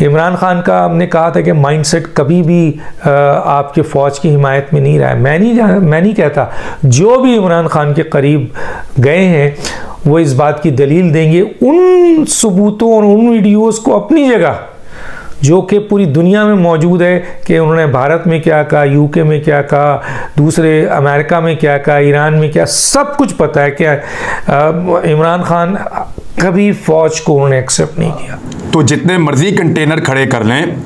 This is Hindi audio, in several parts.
इमरान खान का हमने कहा था कि माइंडसेट कभी भी आपके फ़ौज की हिमायत में नहीं रहा है। मैं नहीं कहता, जो भी इमरान खान के करीब गए हैं वो इस बात की दलील देंगे उन सबूतों और उन वीडियोस को अपनी जगह, जो कि पूरी दुनिया में मौजूद है, कि उन्होंने भारत में क्या कहा, यूके में क्या कहा, दूसरे अमेरिका में क्या कहा, ईरान में क्या, सब कुछ पता है। क्या इमरान खान कभी फ़ौज को उन्होंने एक्सेप्ट नहीं किया। तो जितने मर्जी कंटेनर खड़े कर लें,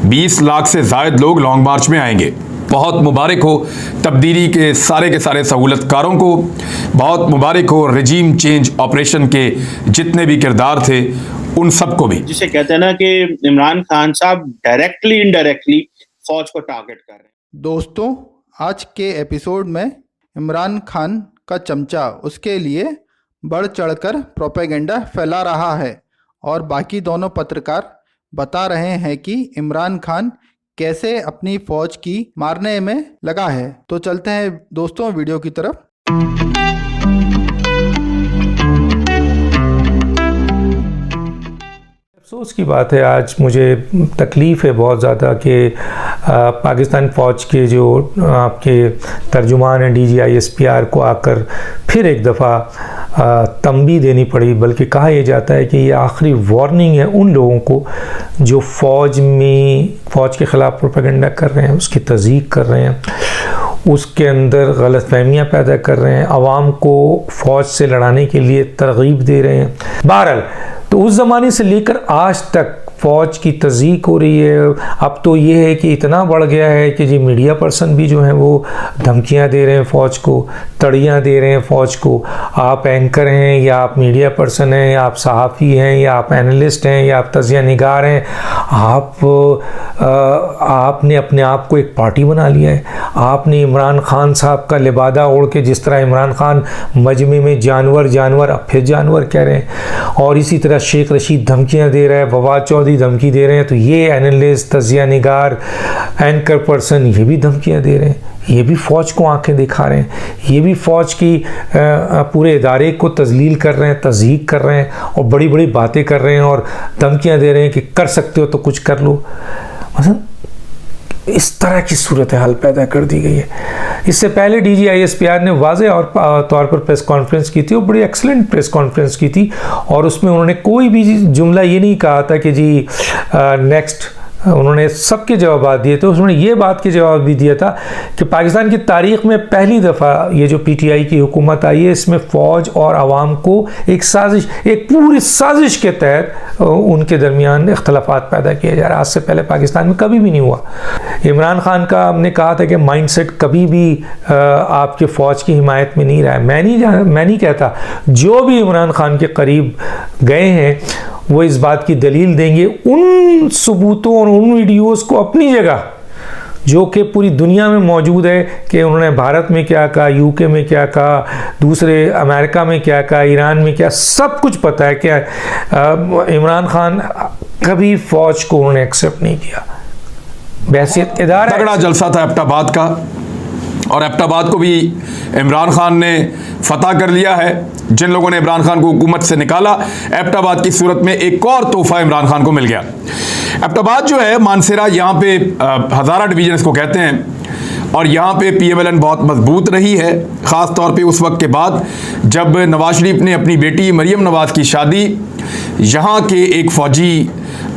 20 लाख से ज़ायद लोग लॉन्ग मार्च में आएंगे। बहुत मुबारक हो तब्दीली के सारे सहूलतकारों को, बहुत मुबारक हो रजीम चेंज ऑपरेशन के जितने भी किरदार थे उन सबको भी। जिसे कहते हैं ना कि इमरान खान साहब डायरेक्टली इनडायरेक्टली फौज को टारगेट कर रहे हैं। दोस्तों, आज के एपिसोड में इमरान खान का चमचा उसके लिए बढ़ चढ़कर प्रोपेगेंडा फैला रहा है और बाकी दोनों पत्रकार बता रहे हैं कि इमरान खान कैसे अपनी फौज की मारने में लगा है। तो चलते हैं दोस्तों वीडियो की तरफ। अफसोस की बात है, आज मुझे तकलीफ़ है बहुत ज़्यादा कि पाकिस्तान फ़ौज के जो आपके तर्जुमान हैं DGISPR को आकर फिर एक दफ़ा तंबी देनी पड़ी, बल्कि कहा यह जाता है कि ये आखिरी वार्निंग है उन लोगों को जो फ़ौज के ख़िलाफ़ प्रोपेगेंडा कर रहे हैं, उसकी तज़यीक़ कर रहे हैं, उसके अंदर गलतफहमियाँ पैदा कर रहे हैं, आवाम को फ़ौज से लड़ाने के लिए तरगीब दे रहे हैं। बहरहाल, तो उस ज़माने से लेकर आज तक फ़ौज की तज़यीक़ हो रही है। अब तो ये है कि इतना बढ़ गया है कि जी मीडिया पर्सन भी जो हैं वो धमकियां दे रहे हैं फ़ौज को, तड़ियां दे रहे हैं फ़ौज को। आप एंकर हैं या आप मीडिया पर्सन हैं या आप सहाफ़ी हैं या आप एनालिस्ट हैं या आप तज़िया निगार हैं, आपने अपने आप को एक पार्टी बना लिया है। आपने इमरान खान साहब का लिबादा ओढ़ के, जिस तरह इमरान खान मजमे में जानवर अब फिर जानवर कह रहे हैं, और इसी तरह शेख रशीद धमकियां दे रहा है, फवाद चौधरी धमकी दे रहे हैं, तो ये एनालिस्ट, तजिया निगार, एंकर पर्सन ये भी धमकियां दे रहे हैं, ये भी फ़ौज को आंखें दिखा रहे हैं, ये भी फ़ौज की पूरे इदारे को तजलील कर रहे हैं, तज़यीक़ कर रहे हैं और बड़ी बड़ी बातें कर रहे हैं और धमकियां दे रहे हैं कि कर सकते हो तो कुछ कर लो। मतलब इस तरह की सूरत हाल पैदा कर दी गई है। इससे पहले DGISPR ने वाज़े और तौर पर प्रेस कॉन्फ्रेंस की थी और बड़ी एक्सलेंट प्रेस कॉन्फ्रेंस की थी, और उसमें उन्होंने कोई भी जुमला ये नहीं कहा था कि जी नेक्स्ट, उन्होंने सबके जवाब दिए थे। उसने ये बात के जवाब भी दिया था कि पाकिस्तान की तारीख़ में पहली दफ़ा ये जो PTI की हुकूमत आई है, इसमें फ़ौज और आवाम को एक पूरी साजिश के तहत उनके दरमियान इख्तलाफात पैदा किए जा रहे हैं। आज से पहले पाकिस्तान में कभी भी नहीं हुआ। इमरान खान का हमने कहा था कि माइंडसेट कभी भी आपके फ़ौज की हिमायत में नहीं रहा है। मैं नहीं कहता, जो भी इमरान खान के करीब गए हैं वो इस बात की दलील देंगे उन सबूतों और उन वीडियोस को अपनी जगह, जो कि पूरी दुनिया में मौजूद है, कि उन्होंने भारत में क्या कहा, यूके में क्या कहा, दूसरे अमेरिका में क्या कहा, ईरान में क्या, सब कुछ पता है। क्या इमरान खान कभी फ़ौज को उन्होंने एक्सेप्ट नहीं किया। बहसियत इदारा तगड़ा जलसा था एबटाबाद का, और एबटाबाद को भी इमरान खान ने फतह कर लिया है। जिन लोगों ने इमरान खान को हुकूमत से निकाला, एबटाबाद की सूरत में एक और तोहफा इमरान खान को मिल गया। एबटाबाद जो है मानसेरा, यहाँ पे हज़ारा डिवीजन इसको कहते हैं, और यहाँ पे PMLN बहुत मजबूत रही है, ख़ास तौर पे उस वक्त के बाद जब नवाज शरीफ ने अपनी बेटी मरियम नवाज़ की शादी यहाँ के एक फ़ौजी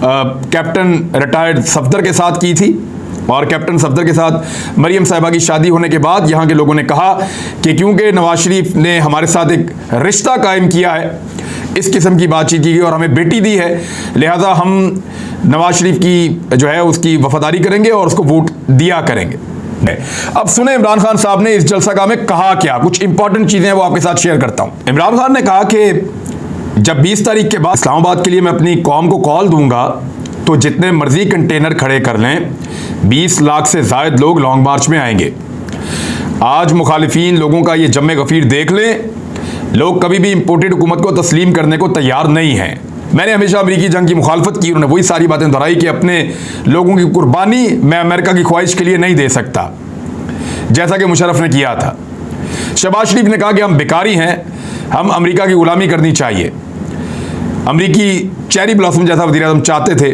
कैप्टन रिटायर्ड सफदर के साथ की थी। और कैप्टन सफदर के साथ मरियम साहिबा की शादी होने के बाद यहाँ के लोगों ने कहा कि क्योंकि नवाज शरीफ ने हमारे साथ एक रिश्ता कायम किया है, इस किस्म की बातचीत की गई और हमें बेटी दी है, लिहाजा हम नवाज शरीफ की जो है उसकी वफादारी करेंगे और उसको वोट दिया करेंगे। अब सुने इमरान खान साहब ने इस जलसा में कहा क्या, कुछ इंपॉर्टेंट चीज़ें वो आपके साथ शेयर करता हूँ। इमरान खान ने कहा कि जब 20 तारीख के बाद इस्लामाबाद के लिए मैं अपनी कौम को कॉल दूंगा तो जितने मर्जी कंटेनर खड़े कर लें, 20 लाख से ज़ायद लोग लॉन्ग मार्च में आएंगे। आज मुखालिफिन लोगों का ये जम्मे गफीर देख लें, लोग कभी भी इंपोर्टेड हुकूमत को तस्लीम करने को तैयार नहीं हैं। मैंने हमेशा अमेरिकी जंग की मुखालफत की, उन्होंने वही सारी बातें दोहराई कि अपने लोगों की कुर्बानी मैं अमेरिका की ख्वाहिश के लिए नहीं दे सकता, जैसा कि मुशर्रफ ने किया था। शहबाज शरीफ ने कहा कि हम बेकारी हैं, हम अमेरिका की गुलामी करनी चाहिए। अमेरिकी चेरी ब्लॉसम जैसा वज़ीर आज़म चाहते थे,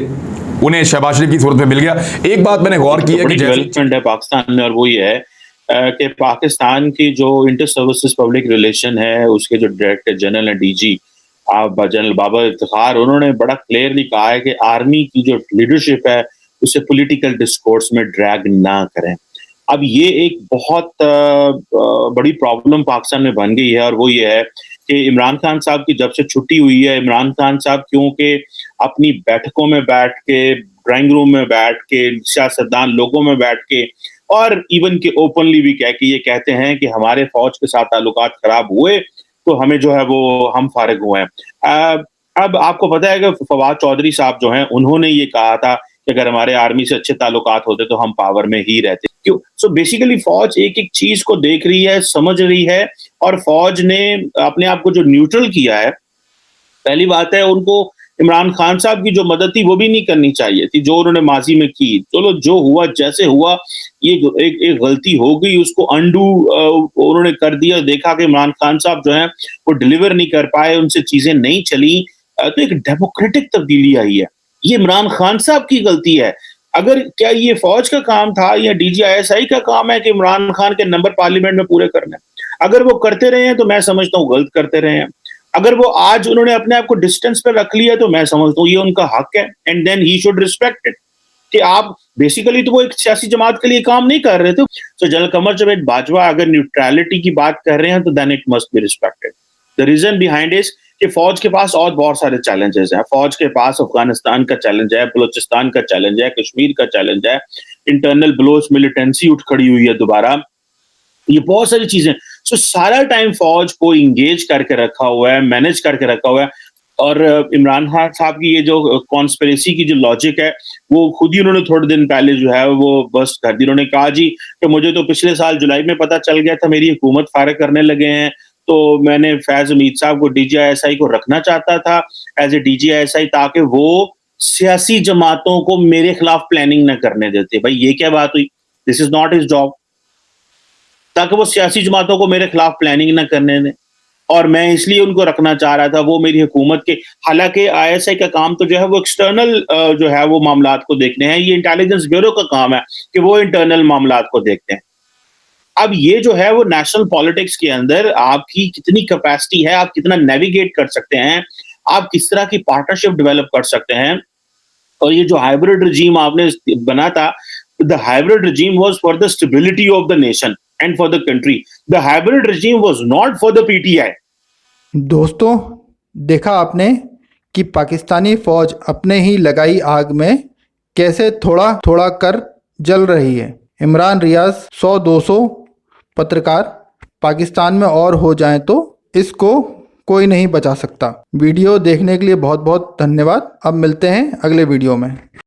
उन्हें शहबाज शरीफ की सूरत में मिल गया। एक बात मैंने गौर की है कि डेवलपमेंट है पाकिस्तान में, और वो ये है कि पाकिस्तान की जो इंटर सर्विसेज पब्लिक रिलेशन है, उसके जो डायरेक्टर जनरल है डीजी जनरल बाबर इफ्तिखार, उन्होंने बड़ा क्लियरली कहा है कि आर्मी की जो लीडरशिप है उसे पॉलिटिकल डिस्कोर्स में ड्रैग ना करें। अब ये एक बहुत बड़ी प्रॉब्लम पाकिस्तान में बन गई है, और वो ये है कि इमरान खान साहब की जब से छुट्टी हुई है, इमरान खान साहब क्योंकि अपनी बैठकों में बैठ के, ड्राइंग रूम में बैठ के, सियासतदान लोगों में बैठ के, और इवन के ओपनली भी कह के ये कहते हैं कि हमारे फौज के साथ ताल्लुकात खराब हुए तो हमें जो है वो हम फारिग हुए हैं। अब आपको पता है कि फवाद चौधरी साहब जो हैं, उन्होंने ये कहा था कि अगर हमारे आर्मी से अच्छे ताल्लुकात होते तो हम पावर में ही रहते। क्यों? सो बेसिकली फौज एक एक चीज को देख रही है, समझ रही है, और फौज ने अपने आप को जो न्यूट्रल किया है, पहली बात है उनको इमरान खान साहब की जो मदद थी वो भी नहीं करनी चाहिए थी, जो उन्होंने माजी में की। चलो जो हुआ जैसे हुआ, ये एक गलती हो गई, उसको अंडू उन्होंने कर दिया। देखा कि इमरान खान साहब जो हैं वो डिलीवर नहीं कर पाए, उनसे चीजें नहीं चली, तो एक डेमोक्रेटिक तब्दीली आई है। ये इमरान खान साहब की गलती है। अगर क्या ये फौज का काम था या DGISI का काम है कि इमरान खान के नंबर पार्लियामेंट में पूरे करने? अगर वो करते रहे हैं तो मैं समझता हूँ गलत करते रहे हैं। अगर वो आज उन्होंने अपने आप को डिस्टेंस पर रख लिया तो मैं समझता हूँ ये उनका हक है, and then he should respect it. कि आप बेसिकली तो वो एक सियासी जमात के लिए काम नहीं कर रहे थे। तो जनरल कमर जावेद बाजवा अगर न्यूट्रलिटी की बात कर रहे हैं तो then it must be respected. The reason behind is कि फौज के पास और बहुत सारे चैलेंजेस हैं। फौज के पास अफगानिस्तान का चैलेंज है, बलूचिस्तान का चैलेंज है, कश्मीर का चैलेंज है, इंटरनल बलोच मिलिटेंसी उठ खड़ी हुई है दोबारा, ये बहुत सारी चीजें। सो सारा टाइम फौज को इंगेज करके रखा हुआ है, मैनेज करके रखा हुआ है। और इमरान खान साहब की ये जो कॉन्स्पिरेसी की जो लॉजिक है वो खुद ही उन्होंने थोड़े दिन पहले जो है वो बस्ट कर दी। उन्होंने कहा जी कि मुझे तो पिछले साल जुलाई में पता चल गया था, मेरी हुकूमत फारिग करने लगे हैं, तो मैंने फैज उमीद साहब को DGISI को रखना चाहता था एज ए DGISI, ताकि वो सियासी जमातों को मेरे खिलाफ प्लानिंग न करने देते। भाई ये क्या बात हुई? This is not his job, ताकि वो सियासी जमातों को मेरे खिलाफ प्लानिंग न करने दें, और मैं इसलिए उनको रखना चाह रहा था। वो मेरी हुकूमत के, हालांकि ISI का काम तो जो है वो एक्सटर्नल जो है वो मामलात को देखने हैं, ये इंटेलिजेंस ब्यूरो का काम है कि वो इंटरनल मामलात को देखते हैं। अब ये जो है वो नेशनल पॉलिटिक्स के अंदर आपकी कितनी कैपेसिटी है, आप कितना नेविगेट कर सकते हैं, आप किस तरह की पार्टनरशिप डेवलप कर सकते हैं। और ये जो हाइब्रिड रजीम आपने बना था, the hybrid regime was for the stability of the nation and for the country. The hybrid regime was not for the PTI। दोस्तों, देखा आपने कि पाकिस्तानी फौज अपने ही लगाई आग में कैसे थोड़ा थोड़ा कर जल रही है। इमरान रियाज 100-200 पत्रकार पाकिस्तान में और हो जाएं तो इसको कोई नहीं बचा सकता। वीडियो देखने के लिए बहुत बहुत धन्यवाद। अब मिलते हैं अगले वीडियो में।